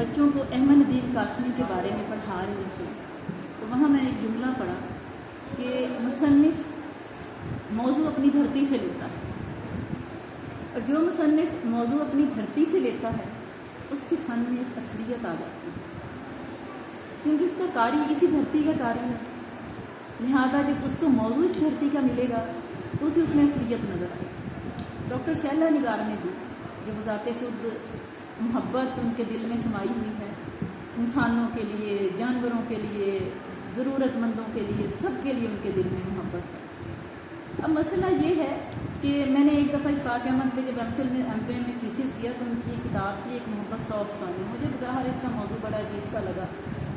بچوں کو احمد ندیم قاسمی کے بارے میں پڑھا رہی تھی تو وہاں میں نے ایک جملہ پڑھا کہ مصنف موضوع اپنی دھرتی سے لیتا ہے، اور جو مصنف موضوع اپنی دھرتی سے لیتا ہے اس کے فن میں ایک اصلیت آ جاتی ہے، کیونکہ اس کا قاری اسی دھرتی کا قاری ہے، لہذا جب اس کو موضوع اس دھرتی کا ملے گا تو اسے اس میں اصلیت نظر آئے۔ ڈاکٹر شیلا نگار نے بھی جو بذات خود محبت ان کے دل میں سمائی ہوئی ہے، انسانوں کے لیے، جانوروں کے لیے، ضرورت مندوں کے لیے، سب کے لیے ان کے دل میں محبت ہے۔ اب مسئلہ یہ ہے کہ میں نے ایک دفعہ اشفاق احمد پہ جب ایم پی میں تھیسس کیا تو ان کی کتاب تھی ایک محبت 100 افسانے، مجھے بظاہر اس کا موضوع بڑا عجیب سا لگا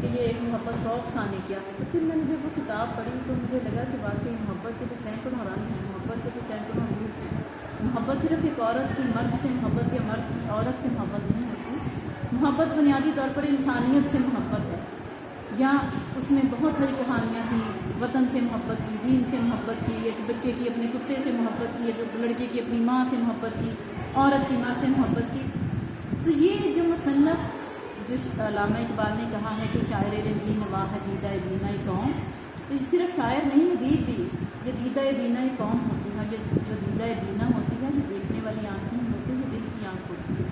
کہ یہ ایک محبت 100 افسانے کیا ہے، تو پھر میں نے جب وہ کتاب پڑھی تو مجھے لگا کہ واقعی محبت کے تو سینکڑوں رنگ ہیں، محبت کے تو سینکڑوں روپ ہیں۔ محبت صرف ایک عورت کی مرد سے محبت یا مرد کی عورت سے محبت نہیں ہوتی، محبت بنیادی طور پر انسانیت سے محبت ہے، یا اس میں بہت ساری کہانیاں تھیں، وطن سے محبت کی، دین سے محبت کی، ایک بچے کی اپنے کتے سے محبت کی، ایک لڑکے کی اپنی ماں سے محبت کی، عورت کی ماں سے محبت کی۔ تو یہ جو مصنف جو علامہ اقبال نے کہا ہے کہ شاعر رنگین نواح ہے دیدہ بینہ قوم، تو یہ صرف شاعر نہیں ادیب بھی، یہ دیدہ بینہ قوم ہوتی ہے، یہ جو دیدہ بینہ ہوتی ہے یہ دیکھنے والی آنکھ نہیں ہوتی، یہ دل کی آنکھ ہوتی ہے۔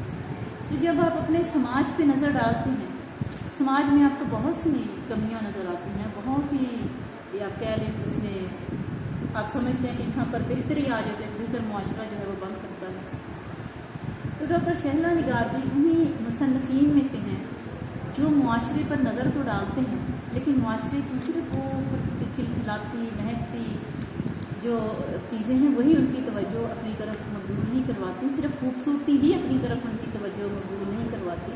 تو جب آپ اپنے سماج پہ نظر ڈالتے ہیں، سماج میں آپ کو بہت سی کمیاں نظر آتی ہیں، بہت سی آپ کہہ لیں اس میں آپ سمجھتے ہیں کہ یہاں پر بہتری آ جائے تو بہتر معاشرہ جو ہے وہ بن سکتا ہے۔ تو ڈاکٹر شیلا نگار بھی انہی مصنفین میں سے ہیں جو معاشرے پر نظر تو ڈالتے ہیں لیکن معاشرے کی صرف وہ کھلکھلاتی مہکتی جو چیزیں ہیں وہی ان کی توجہ اپنی طرف مبذول نہیں کرواتی، صرف خوبصورتی ہی اپنی طرف ان کی توجہ مبذول نہیں کرواتی،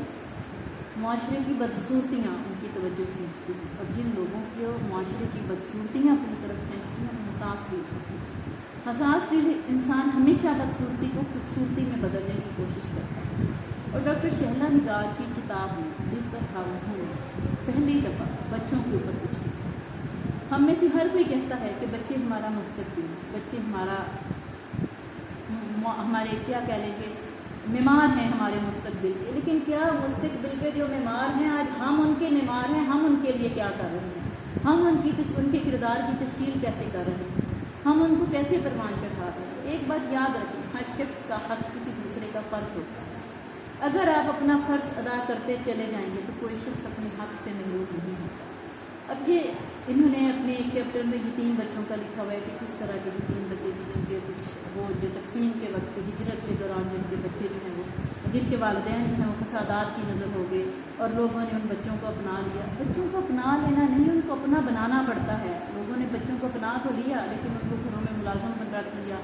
معاشرے کی بدصورتیاں ان کی توجہ کھینچتی ہیں، اور جن لوگوں کی معاشرے کی بدصورتیاں اپنی طرف کھینچتی ہیں حساس دل ہوتی ہیں۔ حساس دل انسان ہمیشہ بدصورتی کو خوبصورتی میں بدلنے کی کوشش کرتا ہے، اور ڈاکٹر شیلا نگار کی کتاب میں جس طرح انہوں نے پہلی دفعہ بچوں کے اوپر کچھ لکھا، ہم میں سے ہر کوئی کہتا ہے کہ بچے ہمارا مستقبل، بچے ہمارے کیا کہہ لیں گے معمار ہیں ہمارے مستقبل کے، لیکن کیا مستقبل کے جو معمار ہیں آج ہم ان کے معمار ہیں؟ ہم ان کے لیے کیا کر رہے ہیں؟ ہم ان کے کردار کی تشکیل کیسے کر رہے ہیں؟ ہم ان کو کیسے پروان چڑھا رہے ہیں؟ ایک بات یاد رکھیں، ہر شخص کا حق کسی دوسرے کا فرض ہوتا ہے، اگر آپ اپنا فرض ادا کرتے چلے جائیں گے تو کوئی شخص اپنے حق سے محروم نہیں ہوتا۔ اب یہ انہوں نے اپنے ایک چیپٹر میں یتیم بچوں کا لکھا ہوا ہے کہ کس طرح کے یتیم بچے جن کے کچھ وہ جو تقسیم کے وقت ہجرت کے دوران جن کے بچے جو ہیں وہ جن کے والدین جو ہیں وہ فسادات کی نظر ہو گئے اور لوگوں نے ان بچوں کو اپنا لیا۔ بچوں کو اپنا لینا نہیں، ان کو اپنا بنانا پڑتا ہے۔ لوگوں نے بچوں کو اپنا تو لیا لیکن ان کو گھروں میں ملازم بن رکھ لیا،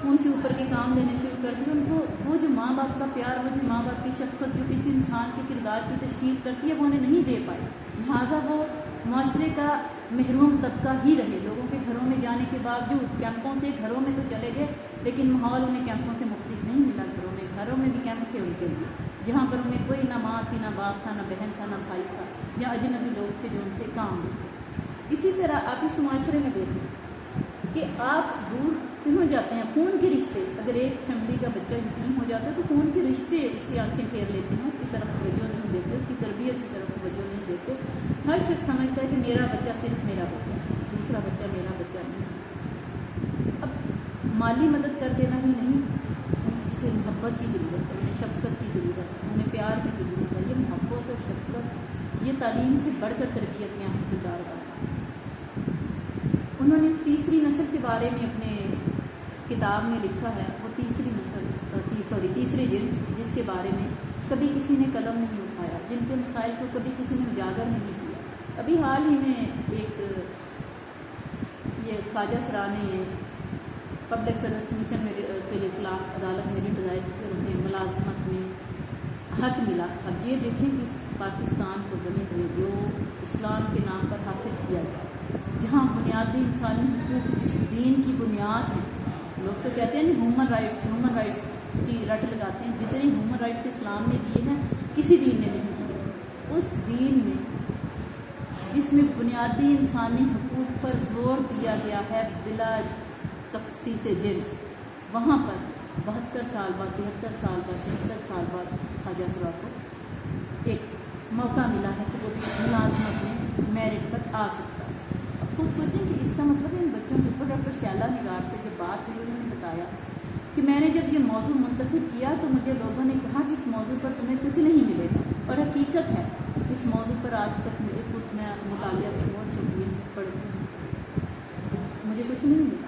ان سے اوپر کے کام لینے شروع کر دیے، ان کو وہ جو ماں باپ کا پیار، وہ جو ماں باپ کی شفقت جو کسی انسان کے کردار کی تشکیل کرتی ہے وہ انہیں نہیں دے پائے، لہٰذا وہ معاشرے کا محروم طبقہ ہی رہے۔ لوگوں کے گھروں میں جانے کے باوجود کیمپوں سے گھروں میں تو چلے گئے لیکن ماحول انہیں کیمپوں سے مختلف نہیں ملا۔ گھروں میں بھی کیمپ تھے ان کے لیے، جہاں پر انہیں کوئی نہ ماں تھی، نہ باپ تھا، نہ بہن تھا، نہ بھائی تھا، یا اجنبی لوگ تھے جو ان سے کام لیتے۔ اسی طرح آپ اس معاشرے میں دیکھیں کہ آپ دور کیوں جاتے ہیں، خون کے رشتے، اگر ایک فیملی کا بچہ یتیم ہو جاتا ہے تو خون کے رشتے اس سے آنکھیں پھیر لیتے ہیں، اس کی طرف توجہ نہیں دیتے، اس کی تربیت کی طرف توجہ نہیں دیتے۔ ہر شخص سمجھتا ہے کہ میرا بچہ صرف میرا بچہ ہے، دوسرا بچہ میرا بچہ نہیں۔ اب مالی مدد کر دینا ہی نہیں، ان سے محبت کی ضرورت ہے، انہیں شفقت کی ضرورت ہے، انہیں پیار کی ضرورت ہے۔ یہ محبت اور شفقت یہ تعلیم سے بڑھ کر تربیت میں اہم کردار ادا کرتا ہے۔ انہوں نے تیسری نسل کے بارے میں اپنے کتاب میں لکھا ہے، وہ تیسری جنس جس کے بارے میں کبھی کسی نے قلم نہیں اٹھایا، جن کے مسائل کو کبھی کسی نے اجاگر نہیں کیا۔ ابھی حال ہی میں ایک یہ خواجہ سرا نے پبلک سروس کمیشن کے خلاف عدالت میں ریٹ دائر کی اور انہیں ملازمت میں حق ملا۔ اب یہ دیکھیں کہ اس پاکستان کو بنے ہوئے جو اسلام کے نام پر حاصل کیا گیا، جہاں بنیادی انسانی حقوق جس دین کی بنیاد ہے، لوگ تو کہتے ہیں نا ہیومن رائٹس کی رٹ لگاتے ہیں، جتنے ہیومن رائٹس اسلام نے دیے ہیں کسی دین نے نہیں دیے۔ اس دین میں جس میں بنیادی انسانی حقوق پر زور دیا گیا ہے بلا تخصیص جنس، وہاں پر 72 سال بعد 73 سال بعد 73 سال بعد خواجہ سرا کو ایک موقع ملا ہے کہ وہ بھی ملازمت میں میرٹ پر آ سکتا ہے۔ اب خود سوچیں کہ اس کا مطلب ان بچوں کے اوپر ڈاکٹر شیلا نگار سے جب بات ہوئی انہوں نے بتایا کہ میں نے جب یہ موضوع منتخب کیا تو مجھے لوگوں نے کہا کہ اس موضوع پر تمہیں کچھ نہیں ملے گا، اور حقیقت ہے اس موضوع پر آج تک مجھے خود میں مطالعہ میں بہت شوقین پڑھتی ہوں، مجھے کچھ نہیں ملا۔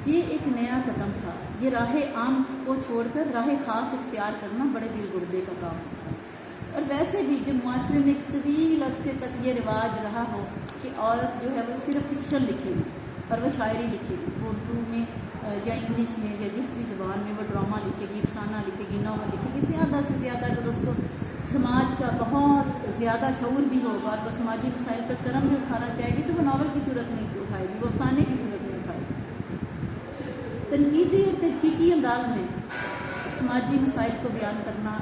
یہ ایک نیا قدم تھا، یہ راہ عام کو چھوڑ کر راہ خاص اختیار کرنا بڑے دل گردے کا کام ہوتا ہے۔ اور ویسے بھی جب معاشرے میں ایک طویل عرصے تک یہ رواج رہا ہو کہ عورت جو ہے وہ صرف فکشن لکھے گی اور وہ شاعری لکھے گی، اردو میں یا انگلش میں یا جس بھی زبان میں وہ ڈرامہ لکھے گی، افسانہ لکھے گی، ناول لکھے گی، زیادہ سے زیادہ اگر اس کو سماج کا بہت زیادہ شعور بھی ہوگا اور وہ سماجی مسائل پر قلم بھی اٹھانا چاہے گی تو وہ ناول کی صورت میں اٹھائے گی، وہ افسانے کی صورت میں اٹھائے گی۔ تنقیدی اور تحقیقی انداز میں سماجی مسائل کو بیان کرنا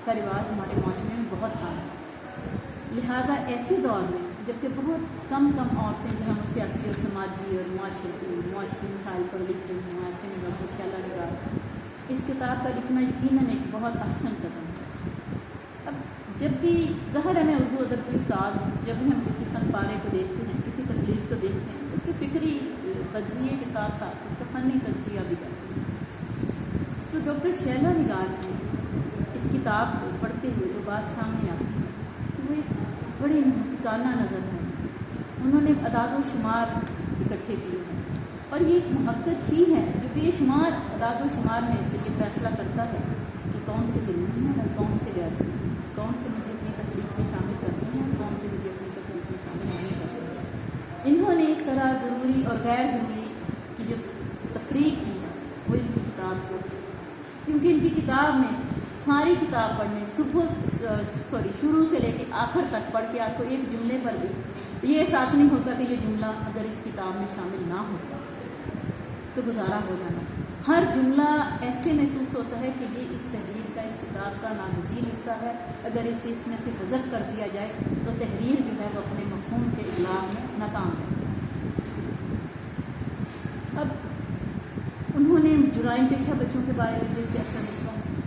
کا رواج ہمارے معاشرے میں بہت عام ہے، لہذا ایسے دور میں جبکہ بہت کم عورتیں جو ہم سیاسی اور سماجی اور معاشی مسائل پر لکھ رہی ہوں، ایسے میں ڈاکٹر شیلا نگار کا اس کتاب کا لکھنا یقیناً ایک بہت احسن قدم ہے۔ اب جب بھی ظاہر ہے میں اردو ادب کی استاد ہوں، جب بھی ہم کسی فن پارے کو دیکھتے ہیں، کسی تخلیق کو دیکھتے ہیں، اس کے فکری تجزیے کے ساتھ ساتھ اس کا فنی تجزیہ بھی کرتے ہیں۔ تو ڈاکٹر شیلا نگار کی اس کتاب کو پڑھتے ہوئے جو بات سامنے آتی ہے کہ وہ ایک بڑی محققانہ نظر ہے، انہوں نے اعداد و شمار اکٹھے کیے ہیں، اور یہ ایک محقق ہی ہے جو بے شمار اعداد و شمار میں سے یہ فیصلہ کرتا ہے کہ کون سے ضروری ہیں اور کون سے غیر ضروری ہیں، کون سے مجھے اپنی تخلیق میں شامل کرتے ہیں اور کون سے مجھے اپنی تخلیق میں شامل نہیں کرتے ہیں۔ انہوں نے اس طرح ضروری اور غیر ضروری کی جو تفریق کی ہے وہ ان کی کتاب کو، کیونکہ ان کی کتاب میں ساری کتاب پڑھنے شروع سے لے کے آخر تک پڑھ کے آپ کو ایک جملے پر بھی یہ احساس نہیں ہوتا کہ یہ جملہ اگر اس کتاب میں شامل نہ ہوتا تو گزارا ہو جانا۔ ہر جملہ ایسے محسوس ہوتا ہے کہ یہ اس تحریر کا، اس کتاب کا ناگزیر حصہ ہے، اگر اسے اس میں سے حذف کر دیا جائے تو تحریر جو ہے وہ اپنے مفہوم کے ابلاغ میں ناکام رہ جائے۔ اب انہوں نے جرائم پیشہ بچوں کے بارے میں دلچسپ لکھا ہے۔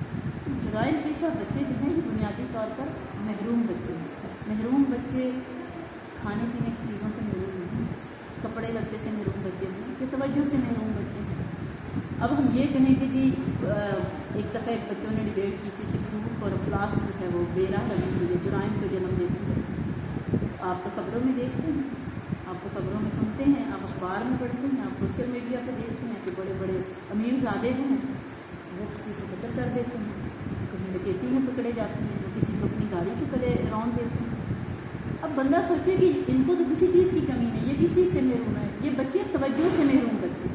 جرائم پیشہ بچے جو ہیں یہ بنیادی طور پر محروم بچے ہیں۔ محروم بچے کھانے پینے کی چیزوں سے محروم ہیں، کپڑے لتے سے محروم بچے ہیں، کہ توجہ سے محروم بچے ہیں۔ اب ہم یہ کہیں کہ جی ایک دفعہ ایک بچوں نے ڈبیٹ کی تھی کہ پھوک اور افلاس جو ہے وہ بے راہ لگی ہوئی ہے، جرائم کو جنم دیتی ہے۔ آپ تو خبروں میں دیکھتے ہیں، آپ تو خبروں میں سنتے ہیں، آپ اخبار میں پڑھتے ہیں، آپ سوشل میڈیا پہ دیکھتے ہیں کہ بڑے بڑے امیر زادے جو ہیں وہ کسی کو قتل کر دیتے ہیں، کہیں ڈکیتی میں پکڑے جاتے ہیں، وہ کسی کو اپنی گاڑی کے تلے رون دیتے ہیں۔ اب بندہ سوچے کہ ان کو تو کسی چیز کی کمی نہیں، یہ کسی سے محروم ہے، یہ بچے توجہ سے محروم بچے،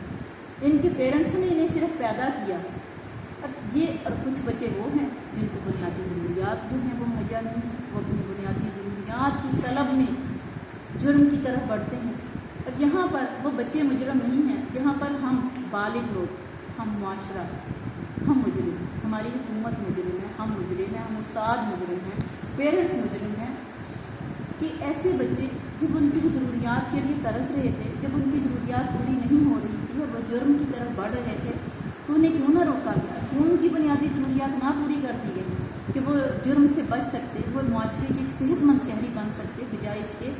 ان کے پیرنٹس نے انہیں صرف پیدا کیا۔ اب یہ اور کچھ بچے وہ ہیں جن کو بنیادی ضروریات جو ہیں وہ مہیا نہیں ہیں، وہ اپنی بنیادی ضروریات کی طلب میں جرم کی طرف بڑھتے ہیں۔ اب یہاں پر وہ بچے مجرم نہیں ہیں، یہاں پر ہم بالغ لوگ، ہم معاشرہ، ہم مجرم ہیں، ہماری حکومت مجرم ہے، ہم مجرم ہیں، ہم استاد مجرم ہیں، پیرنٹس مجرم ہیں کہ ایسے بچے جب ان کی ضروریات کے لیے ترس رہے تھے، جب ان کی ضروریات پوری نہیں ہو رہی تھی اور وہ جرم کی طرف بڑھ رہے تھے تو انہیں کیوں نہ روکا گیا، کیوں ان کی بنیادی ضروریات نہ پوری کر دی گئی کہ وہ جرم سے بچ سکتے، وہ معاشرے کے ایک صحت مند شہری بن سکتے، بجائے اس کے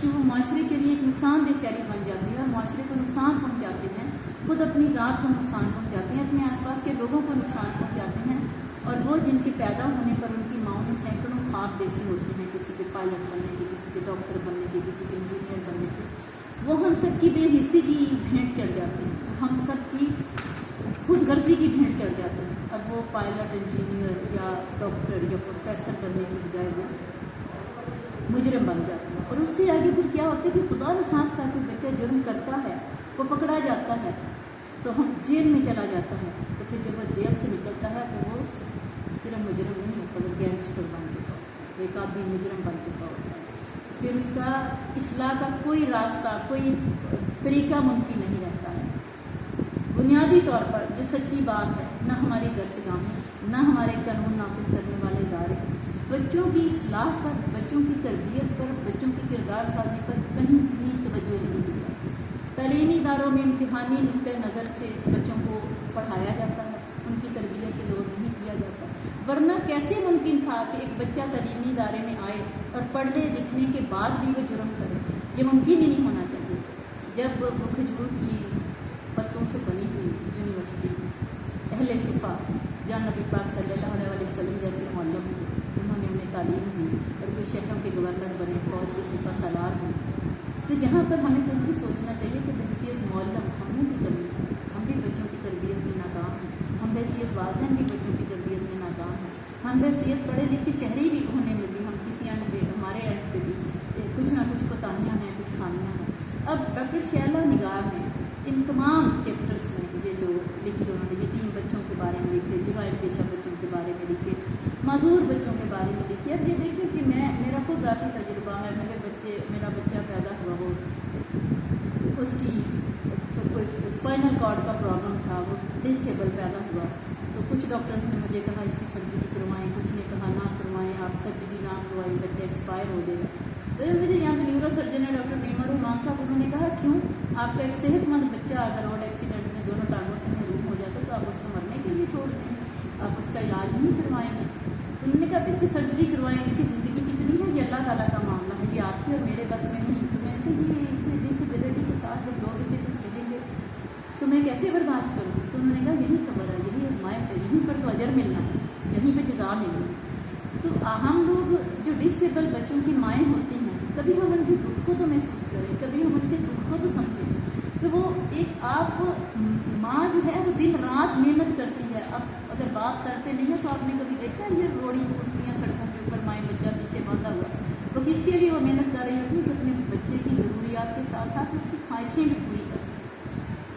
کہ وہ معاشرے کے لیے ایک نقصان دہ شہری بن جاتے ہیں اور معاشرے کو نقصان پہنچاتے ہیں، خود اپنی ذات کو نقصان پہنچاتے ہیں، اپنے آس پاس کے لوگوں کو نقصان پہنچاتے ہیں۔ اور وہ جن کے پیدا ہونے پر ان کی ماؤں نے سینکڑوں خواب دیکھے ہوتے ہیں، کسی کے پائلٹ بننے کے، کسی کے ڈاکٹر بننے کے، کسی کے انجینئر بننے کے، وہ ہم سب کی بے حسی کی بھینٹ چڑھ جاتے ہیں، ہم سب کی خود غرضی کی بھینٹ چڑھ جاتے ہیں، اور وہ پائلٹ، انجینئر یا ڈاکٹر یا پروفیسر بننے کی بجائے وہ مجرم بن جاتے ہیں۔ اور اس سے آگے پھر کیا ہوتا ہے کہ خدا نخواستہ کوئی بچہ جرم کرتا ہے، وہ پکڑا جاتا ہے تو ہم جیل میں چلا جاتا ہے، تو پھر جب وہ جیل سے نکلتا ہے تو وہ صرف مجرم نہیں ہوتا، وہ گینگسٹر بن چکا ہوتا ہے، ایک آدمی مجرم بن چکا ہوتا ہے، پھر اس کا اصلاح کا کوئی راستہ، کوئی طریقہ ممکن نہیں رہتا ہے۔ بنیادی طور پر جو سچی بات ہے، نہ ہماری درسگاہیں، نہ ہمارے قانون نافذ کرنے والے ادارے بچوں کی اصلاح پر، بچوں کی تربیت پر، بچوں کی کردار سازی پر کہیں بھی توجہ نہیں دی جاتی۔ تعلیمی اداروں میں امتحانی نقطۂ نظر سے بچوں کو پڑھایا جاتا ہے، ان کی تربیت پہ زور نہیں کیا جاتا، ورنہ کیسے ممکن تھا کہ ایک بچہ تعلیمی ادارے میں آئے اور پڑھنے لکھنے کے بعد بھی وہ جرم کرے؟ یہ ممکن ہی نہیں ہونا چاہیے۔ جب وہ کھجور کی پتوں سے بنی ہوئی یونیورسٹی اہل صفا جہاں نبی پاک صلی اللہ علیہ وسلم جیسے معلم تھے، انہوں نے انہیں تعلیم دی اور کچھ شہروں کے گورنر بنے، فوج کے سپہ سالار ہوئے، تو جہاں پر ہمیں خود بھی سوچنا چاہیے کہ بحیثیت معلم ہم نے بھی کرنی ہے، ہم بھی بچوں کی تربیت میں ناکام ہیں، ہم بحیثیت والدین بھی بچوں کی تربیت میں ناکام ہیں، ہم بحیثیت پڑھے لکھے شہری بھی ہونے میں بھی ہم کسی اینڈ پہ ہمارے اینڈ پہ بھی کچھ نہ کچھ کوتاہیاں ہیں، کچھ خامیاں ہیں۔ اب ڈاکٹر شیلا نگار نے ان تمام چیپٹرس میں یہ جو لکھے، انہوں نے یتیم بچوں کے بارے میں لکھے، جرائم پیشہ بچوں کے بارے میں لکھے، معذور بچوں کے بارے میں لکھے۔ اب یہ دیکھیں کہ میرا خود ذاتی تجربہ ہے، میرا بچہ پیدا ہوا، وہ اس کی تو کوئی اسپائنل کارڈ کا پرابلم تھا، وہ ڈسیبل پیدا ہوا، تو کچھ ڈاکٹرز نے مجھے کہا اس کی سرجری کروائیں، کچھ نے کہا نہ کروائیں، آپ سرجری نہ کروائیں، بچہ ایکسپائر ہو جائے گا۔ تو مجھے یہاں پہ نیورو سرجن ہے ڈاکٹر نیمر رحمان صاحب، انہوں نے کہا کیوں؟ آپ کا ایک صحت مند بچہ اگر روڈ ایکسیڈنٹ میں دونوں ٹانگوں سے محروم ہو جاتا تو آپ اس کو مرنے کے لیے چھوڑ دیں گے، آپ اس کا علاج نہیں کروائیں گے؟ انہوں نے کہا اس کی سرجری کروائیں، اس کی زندگی کتنی ہے، یہ اللہ تعالیٰ کا معاملہ ہے، یہ آپ کے اور میرے بس میں نہیں۔ تو میں نے کہا یہ اس ڈسیبلٹی کے ساتھ جب لوگ اسے کچھ کہیں گے تو میں کیسے برداشت کروں گی؟ تو انہوں نے کہا یہی صبر ہے، یہی آزمائش ہے، یہیں پر تو اجر ملنا ہے، یہیں پہ جزا ملنی ہے۔ تو ہم لوگ جو ڈسیبل بچوں کی مائیں ہوتی ہیں، کبھی ہم ان کے دکھ کو تو محسوس کریں، کبھی ہم ان کے دکھ کو تو سمجھیں کہ وہ ایک آپ ماں جو ہے وہ دن رات محنت کرتی ہے۔ اب اگر باپ سر پہ نہیں ہے تو آپ نے کبھی دیکھا ہے یہ روڑی پھوٹتی ہیں سڑکوں کے اوپر، مائیں بچہ پیچھے باندھا ہوا، وہ کس کے لیے وہ محنت کر رہی ہوتی ہے؟ تو اپنے بچے کی ضروریات کے ساتھ ساتھ اس کی خواہشیں بھی پوری کر سکے۔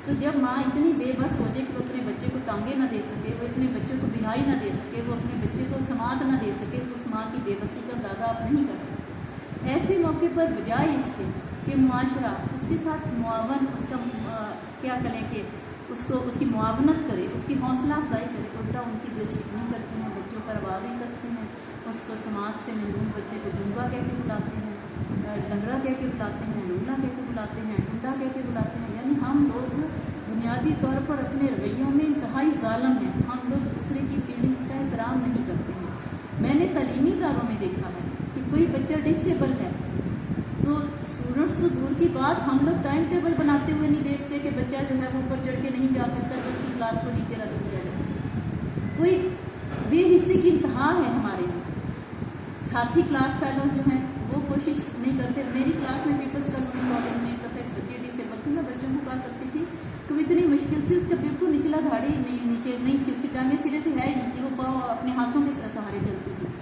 تو جب ماں اتنی بے بس ہو جائے کہ وہ اپنے بچے کو ٹانگے نہ دے سکے، وہ اپنے بچوں کو بہائی نہ دے سکے، وہ اپنے بچے کو سماعت نہ دے سکے، تو اس ماں کی بے بسی کا اندازہ آپ نہیں کر سکتے۔ ایسے موقع پر بجائے اس کے کہ معاشرہ اس کے ساتھ معاون، اس کا کیا کریں کہ اس کی معاونت کرے، اس کی حوصلہ افزائی کرے، الٹا ان کی دل شکنی کرتے ہیں، بچوں پر آوازیں کستے ہیں، اس کو سماعت سے محروم بچے کو گونگا کہہ کے بلاتے ہیں، لنگڑا کہہ کے بلاتے ہیں، لولا کہہ کے بلاتے ہیں، ٹنڈا کہہ کے بلاتے ہیں۔ یعنی ہم لوگ بنیادی طور پر اپنے رویوں میں انتہائی ظالم ہیں، ہم لوگ دوسرے کی فیلنگس کا احترام نہیں کرتے ہیں۔ میں نے تعلیمی اداروں میں دیکھا ہے کہ کوئی بچہ ڈسیبل ہے تو اسٹوڈنٹس تو دور کی بات، ہم لوگ ٹائم ٹیبل بناتے ہوئے نہیں دیکھتے کہ بچہ جو ہے وہ اوپر چڑھ کے نہیں جا سکتا تو اس کی کلاس کو نیچے رکھ دیا جائے۔ کوئی بے حصے کی انتہا ہے ہمارے یہاں۔ ساتھی کلاس فیلوز جو ہیں وہ کوشش نہیں کرتے۔ میری کلاس میں پیپلز کالونی کالج میں تو پھر بچے ڈسیبل تھے، میں بچوں کو کہا کرتی تھی کہ وہ اتنی مشکل سے اس کا بالکل نچلا دھاڑی نیچے نہیں تھی، اس کی ٹانگیں سرے سے ہے ہی نہیں تھی، وہ پاؤں اپنے ہاتھوں کے سہارے چلتی تھی۔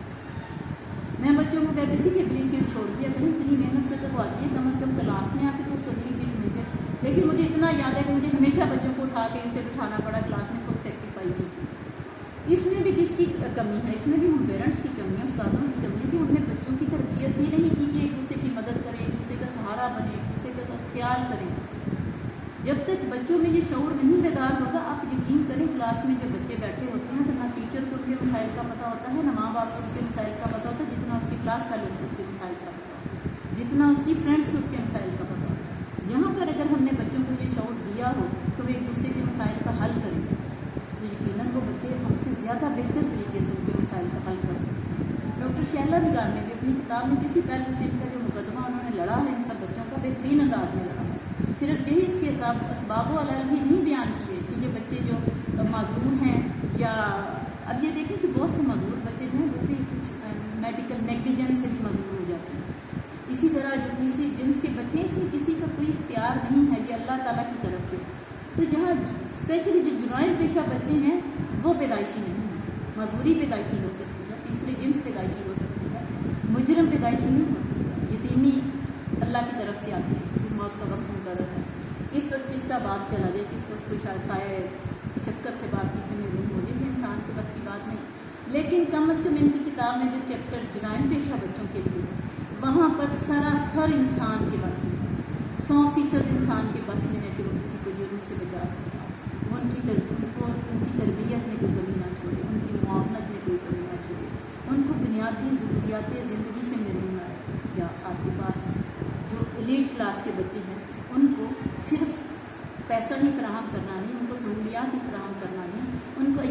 میں بچوں کو کہتی تھی کہ اگلی سیٹ چھوڑ دیا کریں، اتنی محنت سے تو وہ آتی ہے، کم از کم کلاس میں آ کے تو اس کو اگلی سیٹ مل جائے۔ لیکن مجھے اتنا یاد ہے کہ مجھے ہمیشہ بچوں کو اٹھا کے اسے بٹھانا پڑا کلاس میں، خود سیکریفائی نہیں کی۔ اس میں بھی کس کی کمی ہے؟ اس میں بھی ہم پیرنٹس کی کمی ہے، استادوں کی کمی ہے کہ انہوں نے بچوں کی تربیت ہی نہیں کی کہ ایک دوسرے کی مدد کریں، ایک دوسرے کا سہارا بنے، ایک دوسرے کا خیال کریں۔ جب تک بچوں میں یہ شعور نہیں بیدار ہوگا، آپ یقین کریں کلاس میں جب بچے بیٹھے ہوتے ہیں تو نہ ٹیچر کو ان کے مسائل کا پتہ ہوتا ہے، نہ ماں باپ کو اس کے مسائل کا پتہ ہوتا ہے، جتنا اس کی کلاس فیلوز کو اس کے مسائل کا پتہ ہوتا ہے، جتنا اس کی فرینڈس کو اس کے مسائل کا پتہ ہوتا ہے۔ یہاں پر اگر ہم نے بچوں کو یہ شعور دیا ہو تو وہ ایک دوسرے کے مسائل کا حل کریں تو یقیناً وہ بچے ہم سے زیادہ بہتر طریقے سے ان کے مسائل کا حل کر سکتے ہیں۔ ڈاکٹر شیلا نگار نے بھی اپنی کتاب میں کسی پہلو سے کا جو مقدمہ انہوں نے لڑا ہے ان سب بچوں کا، بہترین انداز میں لڑا ہے۔ صرف یہی اس کے اسباب و علل ہی نہیں بیان کیے کہ یہ بچے جو معذور ہیں، یا اب یہ دیکھیں کہ بہت سے معذور بچے ہیں وہ بھی کچھ میڈیکل نیگلیجنس سے بھی معذور ہو جاتے ہیں۔ اسی طرح جو تیسری جنس کے بچے ہیں، اس میں کسی کا کوئی اختیار نہیں ہے، یہ اللہ تعالیٰ کی طرف سے۔ تو جہاں اسپیشلی جو جرائم پیشہ بچے ہیں وہ پیدائشی نہیں ہیں، معذوری پیدائشی ہو سکتی ہے، تیسری جنس پیدائشی ہو سکتی ہے، مجرم پیدائشی نہیں ہو سکتا، یتیمی اللہ کی طرف سے آتی ہے، موت کا وقت مقرر ہے، کس وقت کس کا باپ چلا جائے، کس وقت کوئی سایہ شفقت سے باپ کسی میں روم ہو جائے، یہ انسان کے بس کی بات نہیں۔ لیکن کم از کم ان کی کتاب میں جو چیپٹر جرائم پیشہ بچوں کے لیے، وہاں پر سراسر انسان کے بس میں 100% انسان کے بس میں ہے کہ وہ کسی کو جرم سے بچا سکتا ہے، وہ ان کی تربیت میں کوئی کمی نہ چھوڑے، ان کی معاونت میں کوئی کمی نہ چھوڑے، ان کو بنیادی ضروریات زندگی سے محروم نہ رکھے۔ یا آپ کے پاس جو ایلیٹ کلاس کے بچے ہیں ان کو صرف پیسہ ہی فراہم کرنا نہیں، ان کو سہولیات ہی فراہم کرنا نہیں، ان کو